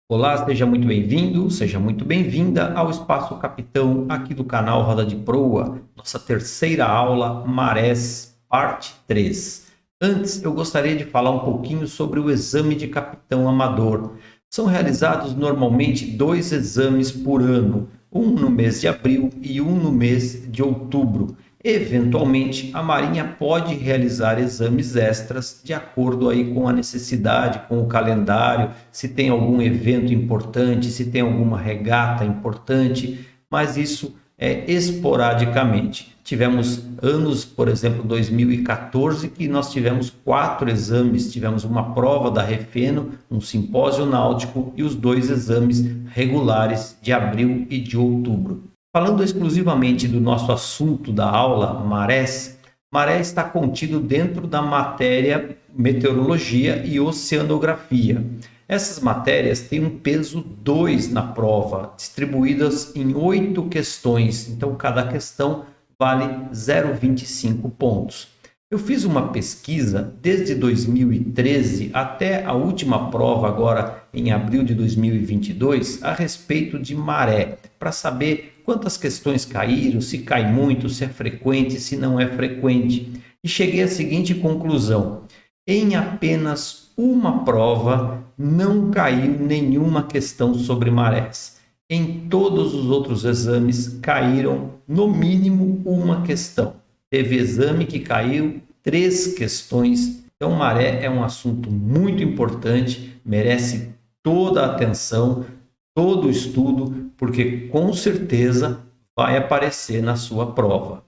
Olá, seja muito bem-vindo, seja muito bem-vinda ao Espaço Capitão aqui do canal Roda de Proa, nossa terceira aula Marés, parte 3. Antes, eu gostaria de falar um pouquinho sobre o exame de capitão amador. São realizados normalmente 2 exames por ano, um no mês de abril e um no mês de outubro. Eventualmente, a Marinha pode realizar exames extras de acordo aí com a necessidade, com o calendário, se tem algum evento importante, se tem alguma regata importante, mas isso é esporadicamente. Tivemos anos, por exemplo, 2014, que nós tivemos 4 exames, tivemos uma prova da Refeno, um simpósio náutico e os 2 exames regulares de abril e de outubro. Falando exclusivamente do nosso assunto da aula, marés, maré está contido dentro da matéria meteorologia e oceanografia. Essas matérias têm um peso 2 na prova, distribuídas em 8 questões, então cada questão vale 0,25 pontos. Eu fiz uma pesquisa desde 2013 até a última prova, agora em abril de 2022, a respeito de maré, para saber quantas questões caíram, se cai muito, se é frequente, se não é frequente. E cheguei à seguinte conclusão: em apenas uma prova não caiu nenhuma questão sobre marés. Em todos os outros exames caíram no mínimo uma questão. Teve exame que caiu 3 questões. Então, maré é um assunto muito importante, merece toda a atenção, todo o estudo, porque com certeza vai aparecer na sua prova.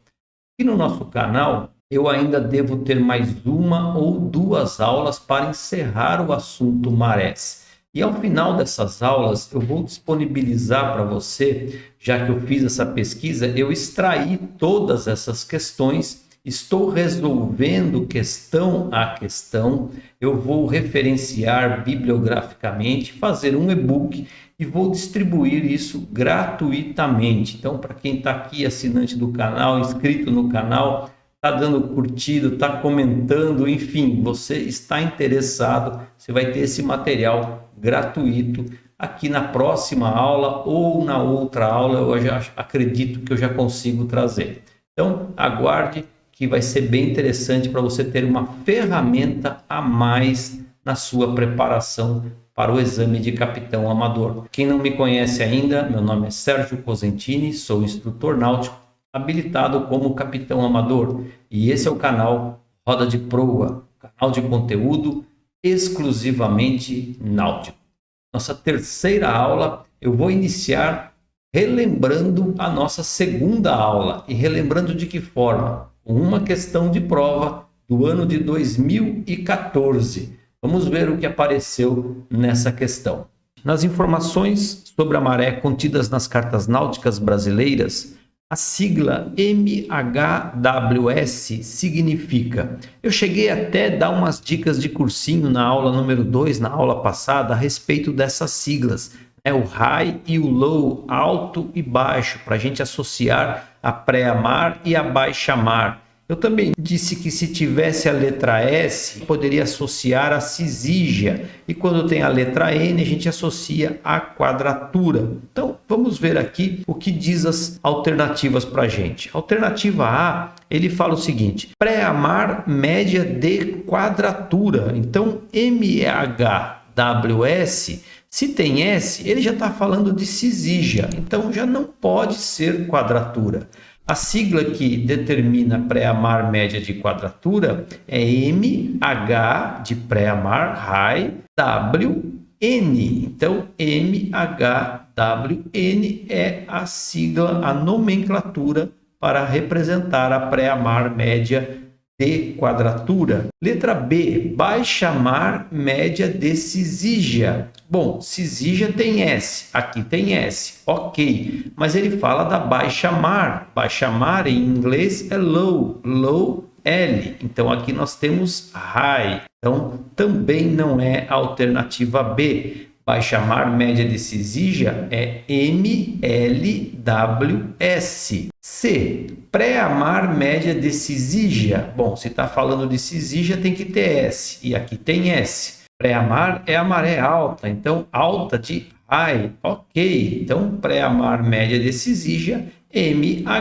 E no nosso canal, eu ainda devo ter mais uma ou 2 aulas para encerrar o assunto marés. E ao final dessas aulas, eu vou disponibilizar para você, já que eu fiz essa pesquisa, eu extraí todas essas questões, estou resolvendo questão a questão, eu vou referenciar bibliograficamente, fazer um e-book e vou distribuir isso gratuitamente. Então, para quem está aqui, assinante do canal, inscrito no canal, está dando curtido, está comentando, enfim, você está interessado, você vai ter esse material gratuito aqui na próxima aula ou na outra aula, eu já acredito que eu já consigo trazer. Então, aguarde que vai ser bem interessante para você ter uma ferramenta a mais na sua preparação para o exame de capitão amador. Quem não me conhece ainda, meu nome é Sérgio Cosentini, sou instrutor náutico, habilitado como capitão amador, e esse é o canal Roda de Proa, canal de conteúdo exclusivamente náutico. Nossa terceira aula, eu vou iniciar relembrando a nossa segunda aula, e relembrando de que forma? Uma questão de prova do ano de 2014. Vamos ver o que apareceu nessa questão. Nas informações sobre a maré contidas nas cartas náuticas brasileiras, a sigla MHWS significa... Eu cheguei até a dar umas dicas de cursinho na aula número 2, na aula passada, a respeito dessas siglas. O high e o low, alto e baixo, para a gente associar a pré-mar e a baixa-mar. Eu também disse que se tivesse a letra S, poderia associar a cisígia. E quando tem a letra N, a gente associa a quadratura. Então, vamos ver aqui o que diz as alternativas para a gente. Alternativa A, ele fala o seguinte: pré-mar média de quadratura. Então, MHWS, se tem S, ele já está falando de cisígia. Então, já não pode ser quadratura. A sigla que determina pré-mar média de quadratura é MH de pré-mar high WN. Então, MHWN é a sigla, a nomenclatura para representar a pré-mar média de quadratura. Letra B, baixa-mar média de cisígia. Bom, cisígia tem S, aqui tem S, ok. Mas ele fala da baixa-mar. Baixa-mar em inglês é low, low L. Então aqui nós temos high. Então também não é a alternativa B. Baixa-mar média de cisígia é MLWS. C, pré-mar média de cisígia. Bom, se está falando de cisígia tem que ter S, e aqui tem S. Pré-mar é a maré alta, então alta de high, ok. Então pré-mar média desse exija MHWS,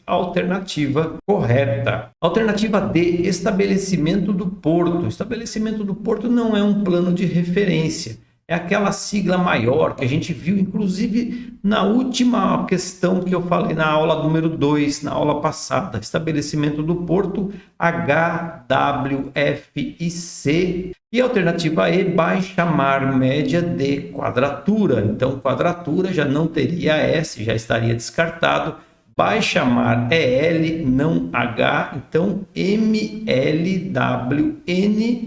alternativa correta. Alternativa D, estabelecimento do porto. Estabelecimento do porto não é um plano de referência. É aquela sigla maior que a gente viu, inclusive, na última questão que eu falei na aula número 2, na aula passada. Estabelecimento do porto, HWFIC. E a alternativa E, baixa mar média de quadratura. Então, quadratura já não teria S, já estaria descartado. Baixa mar é L, não H, então MLWN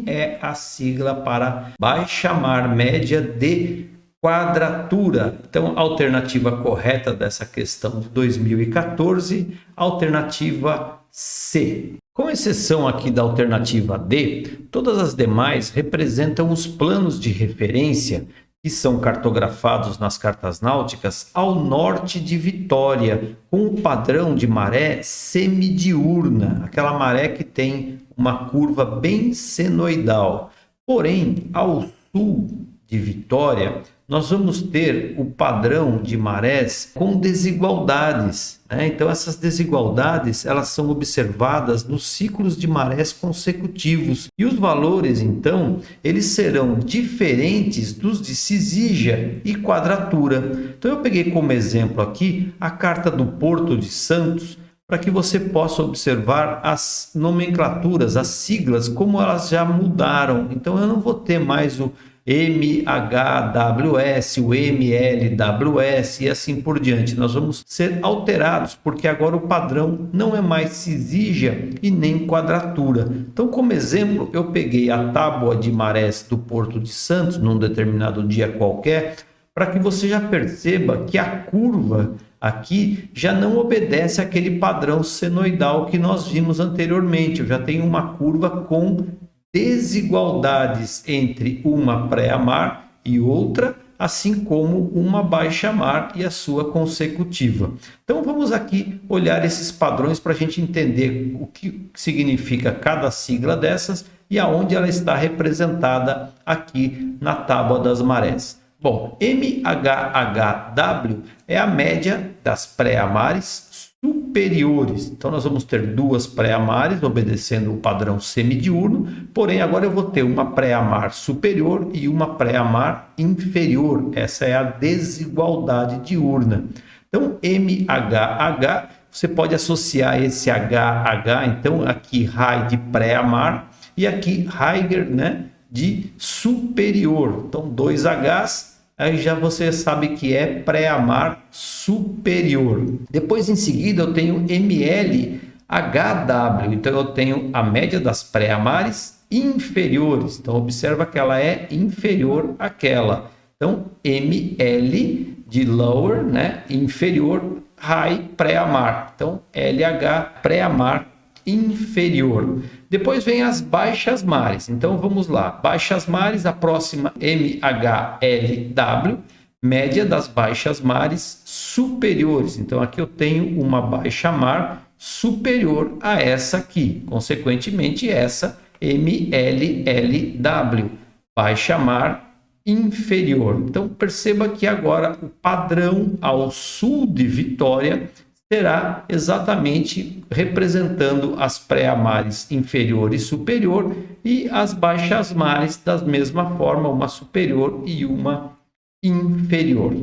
é a sigla para baixa mar média de quadratura. Então, a alternativa correta dessa questão de 2014, alternativa C. Com exceção aqui da alternativa D, todas as demais representam os planos de referência que são cartografados nas cartas náuticas ao norte de Vitória, com o padrão de maré semidiurna, aquela maré que tem uma curva bem senoidal. Porém, ao sul de Vitória, nós vamos ter o padrão de marés com desigualdades, né? Então, essas desigualdades elas são observadas nos ciclos de marés consecutivos. E os valores, então, eles serão diferentes dos de cisígia e quadratura. Então, eu peguei como exemplo aqui a carta do Porto de Santos, para que você possa observar as nomenclaturas, as siglas, como elas já mudaram. Então, eu não vou ter mais o MHWS, o MLWS e assim por diante. Nós vamos ser alterados, porque agora o padrão não é mais cisígia e nem quadratura. Então, como exemplo, eu peguei a tábua de marés do Porto de Santos, num determinado dia qualquer, para que você já perceba que a curva aqui já não obedece àquele padrão senoidal que nós vimos anteriormente. Eu já tenho uma curva com desigualdades entre uma pré-mar e outra, assim como uma baixa-mar e a sua consecutiva. Então vamos aqui olhar esses padrões para a gente entender o que significa cada sigla dessas e aonde ela está representada aqui na tábua das marés. Bom, MHHW é a média das pré-amares superiores. Então, nós vamos ter duas pré-amares obedecendo o padrão semidiurno, porém, agora eu vou ter uma pré-amar superior e uma pré-amar inferior. Essa é a desigualdade diurna. Então, MHH, você pode associar esse HH, então, aqui high de pré-amar e aqui higher, né, de superior. Então, dois Hs, aí já você sabe que é pré-amar superior. Depois, em seguida, eu tenho MLHW. Então, eu tenho a média das pré-amares inferiores. Então, observa que ela é inferior àquela. Então, ML de lower, né? Inferior, high, pré-amar. Então, LH, pré-amar inferior. Depois vem as baixas mares. Então vamos lá. Baixas mares, a próxima MHLW, média das baixas mares superiores. Então aqui eu tenho uma baixa mar superior a essa aqui. Consequentemente, essa MLLW, baixa mar inferior. Então perceba que agora o padrão ao sul de Vitória será exatamente representando as pré-amares inferior e superior e as baixas mares da mesma forma, uma superior e uma inferior.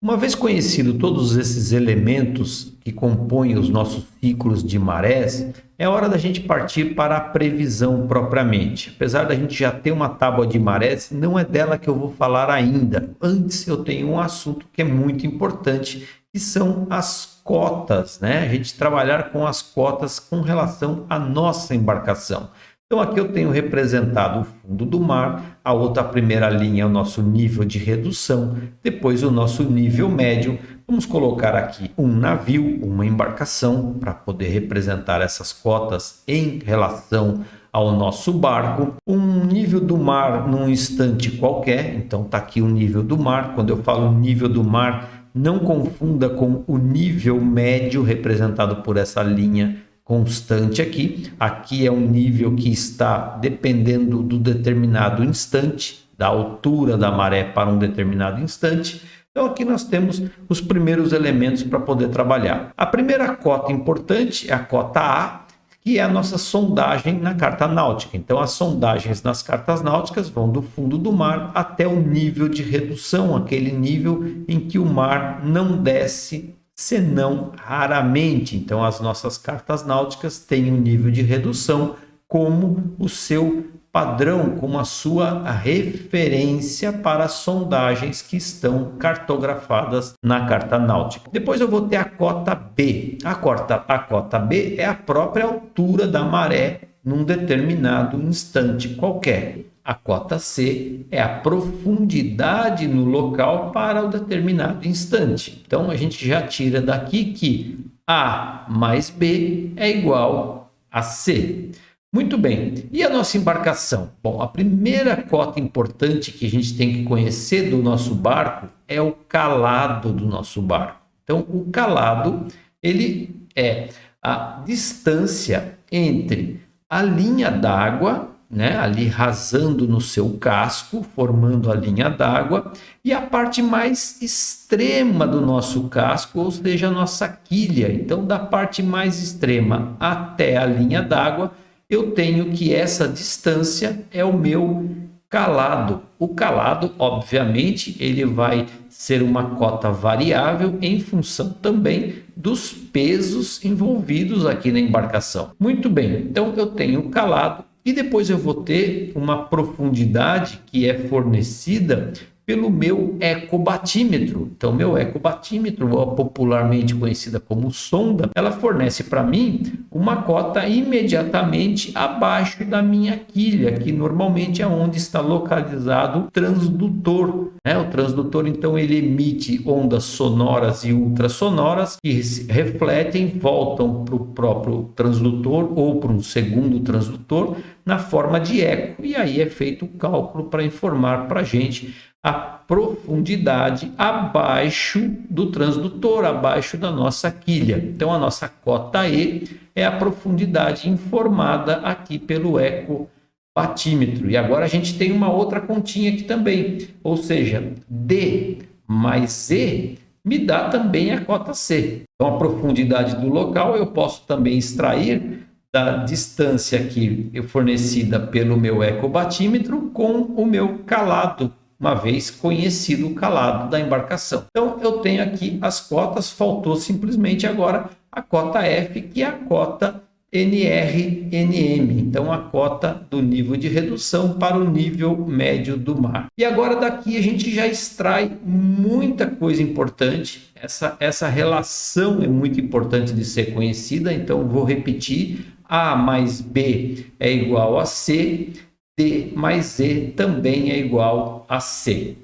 Uma vez conhecido todos esses elementos que compõem os nossos ciclos de marés, é hora da gente partir para a previsão propriamente. Apesar da gente já ter uma tábua de marés, não é dela que eu vou falar ainda. Antes eu tenho um assunto que é muito importante, que são as cotas, né? A gente trabalhar com as cotas com relação à nossa embarcação. Então aqui eu tenho representado o fundo do mar, a outra primeira linha é o nosso nível de redução, depois o nosso nível médio. Vamos colocar aqui um navio, uma embarcação, para poder representar essas cotas em relação ao nosso barco. Um nível do mar num instante qualquer, então está aqui o nível do mar. Quando eu falo nível do mar, não confunda com o nível médio representado por essa linha constante aqui. Aqui é um nível que está dependendo do determinado instante, da altura da maré para um determinado instante. Então aqui nós temos os primeiros elementos para poder trabalhar. A primeira cota importante é a cota A, que é a nossa sondagem na carta náutica. Então as sondagens nas cartas náuticas vão do fundo do mar até o nível de redução, aquele nível em que o mar não desce senão raramente. Então as nossas cartas náuticas têm um nível de redução como o seu padrão, como a sua referência para as sondagens que estão cartografadas na carta náutica. Depois eu vou ter a cota B. A cota B é a própria altura da maré num determinado instante qualquer. A cota C é a profundidade no local para o determinado instante. Então a gente já tira daqui que A mais B é igual a C. Muito bem, e a nossa embarcação? Bom, a primeira cota importante que a gente tem que conhecer do nosso barco é o calado do nosso barco. Então, o calado, ele é a distância entre a linha d'água, né, ali rasando no seu casco, formando a linha d'água, e a parte mais extrema do nosso casco, ou seja, a nossa quilha. Então, da parte mais extrema até a linha d'água, eu tenho que essa distância é o meu calado. O calado, obviamente, ele vai ser uma cota variável em função também dos pesos envolvidos aqui na embarcação. Muito bem, então eu tenho o calado e depois eu vou ter uma profundidade que é fornecida pelo meu ecobatímetro. Então, meu ecobatímetro, popularmente conhecida como sonda, ela fornece para mim uma cota imediatamente abaixo da minha quilha, que normalmente é onde está localizado o transdutor. O transdutor, então, ele emite ondas sonoras e ultrassonoras que se refletem, voltam para o próprio transdutor ou para um segundo transdutor na forma de eco. E aí é feito o cálculo para informar para a gente a profundidade abaixo do transdutor, abaixo da nossa quilha. Então, a nossa cota E é a profundidade informada aqui pelo ecobatímetro. E agora a gente tem uma outra continha aqui também, ou seja, D mais E me dá também a cota C. Então, a profundidade do local eu posso também extrair da distância aqui fornecida pelo meu ecobatímetro com o meu calado, uma vez conhecido o calado da embarcação. Então, eu tenho aqui as cotas, faltou simplesmente agora a cota F, que é a cota NRNM, então a cota do nível de redução para o nível médio do mar. E agora daqui a gente já extrai muita coisa importante, essa relação é muito importante de ser conhecida, então vou repetir, A mais B é igual a C, D mais E também é igual a C.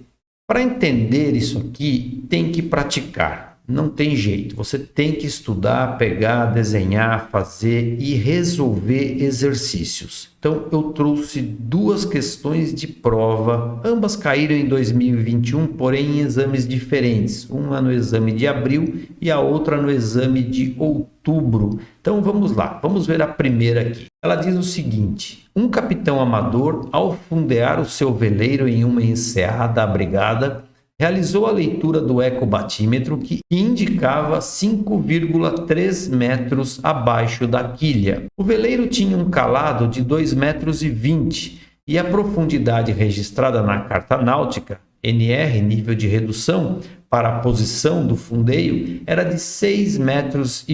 Para entender isso aqui, tem que praticar. Não tem jeito. Você tem que estudar, pegar, desenhar, fazer e resolver exercícios. Então, eu trouxe duas questões de prova. Ambas caíram em 2021, porém em exames diferentes. Uma no exame de abril e a outra no exame de outubro. Então, vamos lá. Vamos ver a primeira aqui. Ela diz o seguinte: um capitão amador, ao fundear o seu veleiro em uma enseada abrigada, realizou a leitura do ecobatímetro que indicava 5,3 metros abaixo da quilha. O veleiro tinha um calado de 2,20 metros e a profundidade registrada na carta náutica, NR, nível de redução, para a posição do fundeio, era de 6,20 metros.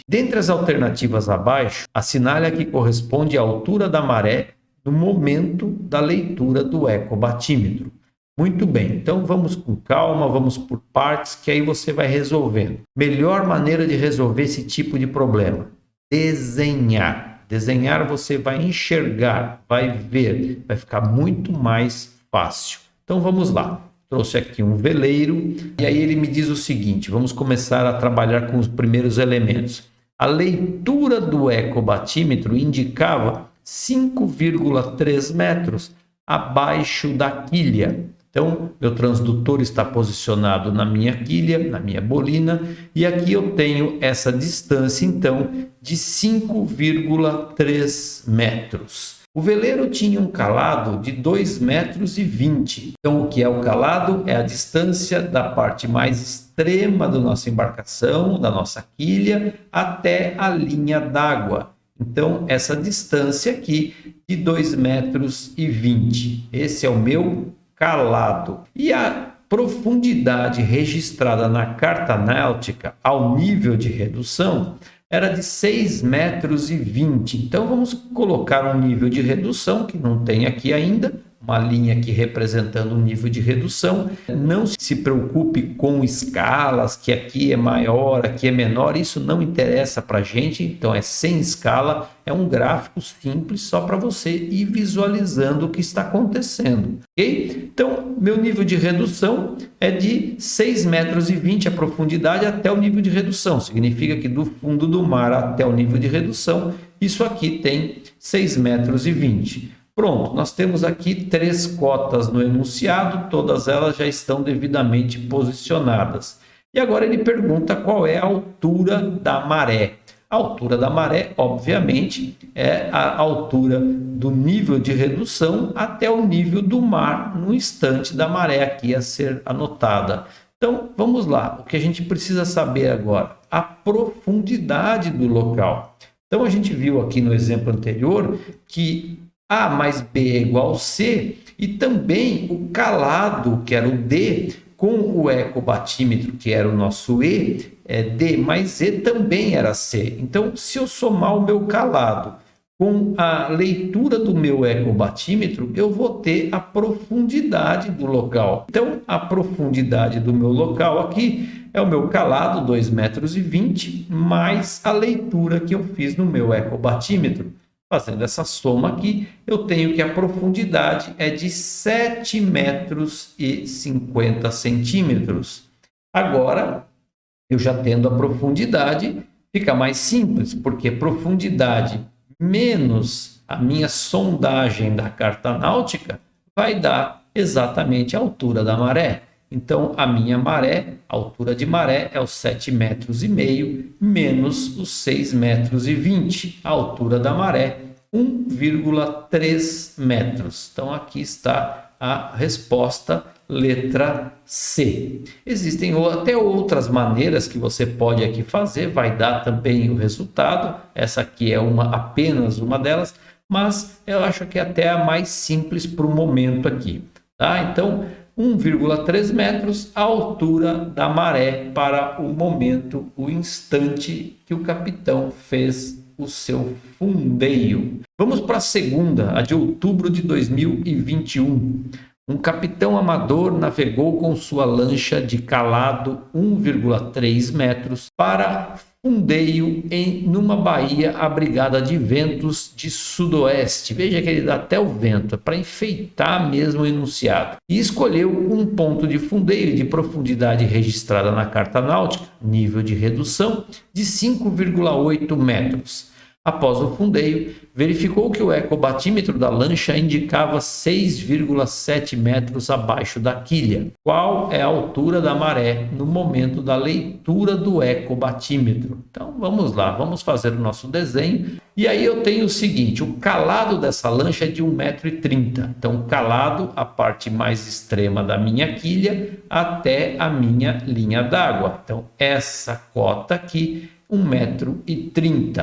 Dentre as alternativas abaixo, assinale a que corresponde à altura da maré no momento da leitura do ecobatímetro. Muito bem, então vamos com calma, vamos por partes, que aí você vai resolvendo. Melhor maneira de resolver esse tipo de problema: desenhar. Desenhar você vai enxergar, vai ver, vai ficar muito mais fácil. Então vamos lá. Trouxe aqui um veleiro e aí ele me diz o seguinte: vamos começar a trabalhar com os primeiros elementos. A leitura do ecobatímetro indicava 5,3 metros abaixo da quilha. Então, meu transdutor está posicionado na minha quilha, na minha bolina, e aqui eu tenho essa distância, então, de 5,3 metros. O veleiro tinha um calado de 2,20 metros. Então, o que é o calado? É a distância da parte mais extrema da nossa embarcação, da nossa quilha, até a linha d'água. Então, essa distância aqui de 2,20 metros. Esse é o meu calado. E a profundidade registrada na carta náutica ao nível de redução era de 6,20 metros. Então, vamos colocar um nível de redução que não tem aqui ainda, uma linha aqui representando um nível de redução. Não se preocupe com escalas, que aqui é maior, aqui é menor, isso não interessa para a gente, então é sem escala, é um gráfico simples só para você ir visualizando o que está acontecendo, ok? Então, meu nível de redução é de 6,20 metros a profundidade até o nível de redução, significa que do fundo do mar até o nível de redução, isso aqui tem 6,20 metros. Pronto, nós temos aqui 3 cotas no enunciado, todas elas já estão devidamente posicionadas. E agora ele pergunta qual é a altura da maré. A altura da maré, obviamente, é a altura do nível de redução até o nível do mar no instante da maré aqui a ser anotada. Então, vamos lá. O que a gente precisa saber agora? A profundidade do local. Então, a gente viu aqui no exemplo anterior que A mais B é igual a C, e também o calado, que era o D, com o ecobatímetro, que era o nosso E, D mais E também era C. Então, se eu somar o meu calado com a leitura do meu ecobatímetro, eu vou ter a profundidade do local. Então, a profundidade do meu local aqui é o meu calado, 2,20 metros, mais a leitura que eu fiz no meu ecobatímetro. Fazendo essa soma aqui, eu tenho que a profundidade é de 7,50 metros. Agora, eu já tendo a profundidade, fica mais simples, porque profundidade menos a minha sondagem da carta náutica vai dar exatamente a altura da maré. Então, a minha maré, a altura de maré é os 7,5 metros menos os 6,20 metros. A altura da maré, 1,3 metros. Então, aqui está a resposta, letra C. Existem até outras maneiras que você pode aqui fazer, vai dar também o resultado. Essa aqui é apenas uma delas, mas eu acho que é até a mais simples para o momento aqui. Tá? Então, 1,3 metros, a altura da maré para o momento, o instante que o capitão fez o seu fundeio. Vamos para a segunda, a de outubro de 2021. Um capitão amador navegou com sua lancha de calado 1,3 metros para fundeio numa baía abrigada de ventos de sudoeste. Veja que ele dá até o vento, é para enfeitar mesmo o enunciado. E escolheu um ponto de fundeio de profundidade registrada na carta náutica, nível de redução de 5,8 metros. Após o fundeio, verificou que o ecobatímetro da lancha indicava 6,7 metros abaixo da quilha. Qual é a altura da maré no momento da leitura do ecobatímetro? Então, vamos lá, vamos fazer o nosso desenho. E aí eu tenho o seguinte, o calado dessa lancha é de 1,30 m. Então, o calado, a parte mais extrema da minha quilha, até a minha linha d'água. Então, essa cota aqui, 1,30 m.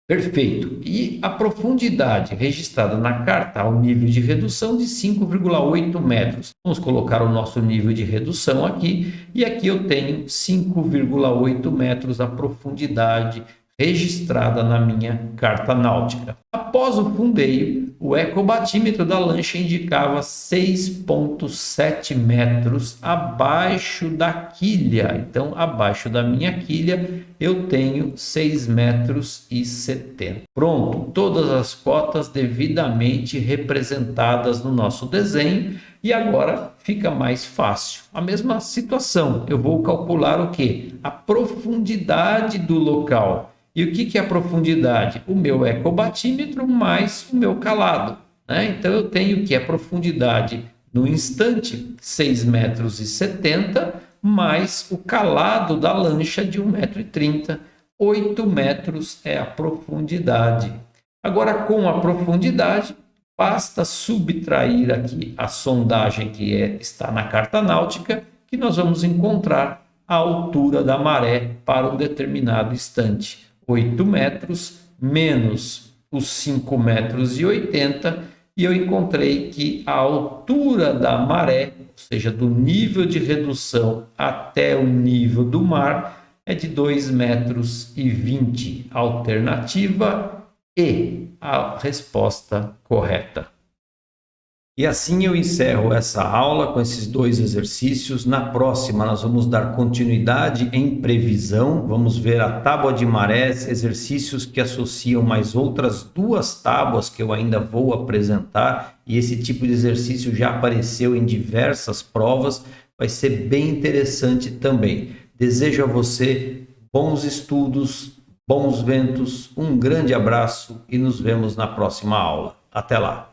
Perfeito. E a profundidade registrada na carta ao nível de redução de 5,8 metros. Vamos colocar o nosso nível de redução aqui. E aqui eu tenho 5,8 metros a profundidade registrada na minha carta náutica. Após o fundeio, o ecobatímetro da lancha indicava 6,7 metros abaixo da quilha. Então, abaixo da minha quilha, eu tenho 6,70 metros. Pronto, todas as cotas devidamente representadas no nosso desenho. E agora fica mais fácil. A mesma situação, eu vou calcular o quê? A profundidade do local. E o que é a profundidade? O meu ecobatímetro mais o meu calado. Né? Então, eu tenho que a profundidade no instante, 6,70 metros, mais o calado da lancha de 1,30 m. 8 metros é a profundidade. Agora, com a profundidade, basta subtrair aqui a sondagem que está na carta náutica, que nós vamos encontrar a altura da maré para um determinado instante. 8 metros menos os 5,80 metros, e eu encontrei que a altura da maré, ou seja, do nível de redução até o nível do mar, é de 2,20 metros. Alternativa E, a resposta correta. E assim eu encerro essa aula com esses 2 exercícios. Na próxima nós vamos dar continuidade em previsão. Vamos ver a tábua de marés, exercícios que associam mais outras 2 tábuas que eu ainda vou apresentar. E esse tipo de exercício já apareceu em diversas provas. Vai ser bem interessante também. Desejo a você bons estudos, bons ventos, um grande abraço e nos vemos na próxima aula. Até lá!